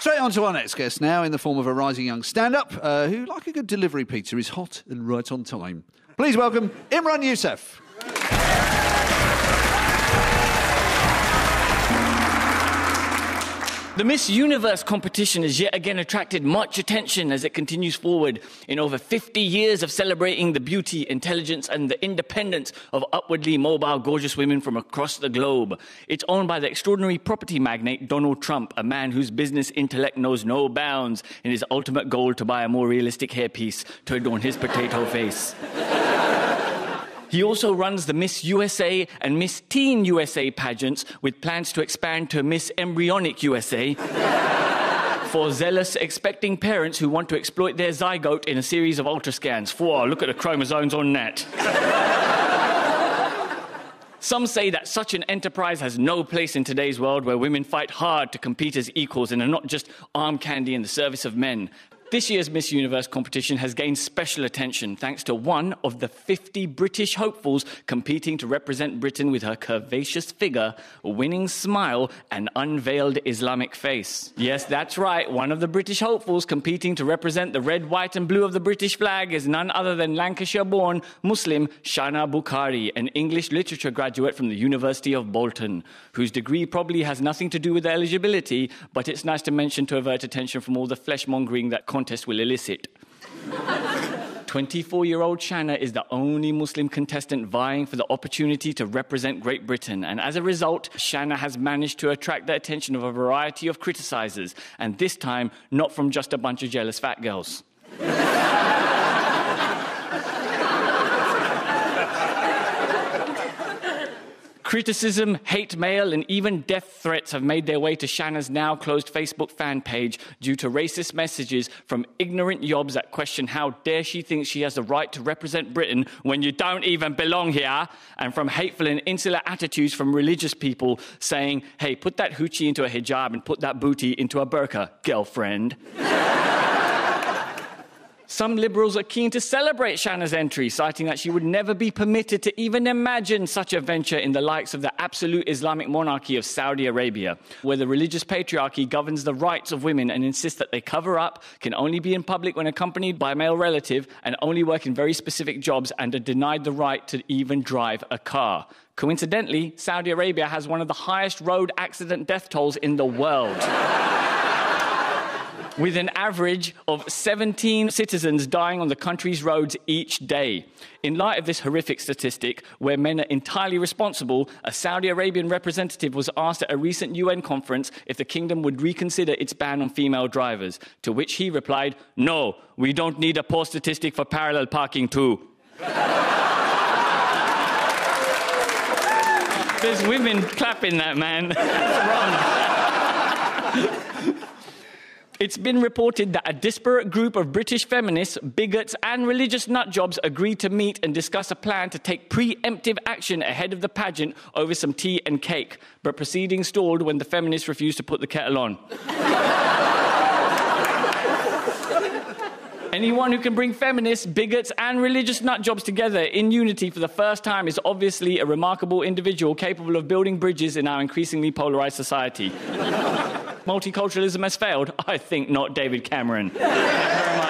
Straight on to our next guest now, in the form of a rising young stand-up who, like a good delivery pizza, is hot and right on time. Please welcome Imran Yusuf. The Miss Universe competition has yet again attracted much attention as it continues forward in over 50 years of celebrating the beauty, intelligence and the independence of upwardly mobile, gorgeous women from across the globe. It's owned by the extraordinary property magnate Donald Trump, a man whose business intellect knows no bounds in his ultimate goal to buy a more realistic hairpiece to adorn his potato face. He also runs the Miss USA and Miss Teen USA pageants with plans to expand to Miss Embryonic USA for zealous, expecting parents who want to exploit their zygote in a series of ultrascans. Whoa, look at the chromosomes on that. Some say that such an enterprise has no place in today's world where women fight hard to compete as equals and are not just arm candy in the service of men. This year's Miss Universe competition has gained special attention thanks to one of the 50 British hopefuls competing to represent Britain with her curvaceous figure, winning smile, and unveiled Islamic face. Yes, that's right, one of the British hopefuls competing to represent the red, white and blue of the British flag is none other than Lancashire-born Muslim Shana Bukhari, an English literature graduate from the University of Bolton, whose degree probably has nothing to do with eligibility, but it's nice to mention to avert attention from all the flesh-mongering that contest will elicit. 24-year-old Shanna is the only Muslim contestant vying for the opportunity to represent Great Britain, and as a result, Shanna has managed to attract the attention of a variety of criticisers, and this time, not from just a bunch of jealous fat girls. Criticism, hate mail, and even death threats have made their way to Shanna's now closed Facebook fan page due to racist messages from ignorant yobs that question how dare she thinks she has the right to represent Britain when you don't even belong here, and from hateful and insular attitudes from religious people saying, hey, put that hoochie into a hijab and put that booty into a burqa, girlfriend. Some liberals are keen to celebrate Shanna's entry, citing that she would never be permitted to even imagine such a venture in the likes of the absolute Islamic monarchy of Saudi Arabia, where the religious patriarchy governs the rights of women and insists that they cover up, can only be in public when accompanied by a male relative, and only work in very specific jobs and are denied the right to even drive a car. Coincidentally, Saudi Arabia has one of the highest road accident death tolls in the world, with an average of 17 citizens dying on the country's roads each day. In light of this horrific statistic, where men are entirely responsible, a Saudi Arabian representative was asked at a recent UN conference if the kingdom would reconsider its ban on female drivers, to which he replied, "No, we don't need a poll statistic for parallel parking too." There's women clapping that, man. That's wrong. It's been reported that a disparate group of British feminists, bigots and religious nutjobs agreed to meet and discuss a plan to take preemptive action ahead of the pageant over some tea and cake, but proceedings stalled when the feminists refused to put the kettle on. Anyone who can bring feminists, bigots and religious nutjobs together in unity for the first time is obviously a remarkable individual capable of building bridges in our increasingly polarised society. Multiculturalism has failed? I think not, David Cameron. Thank you very much.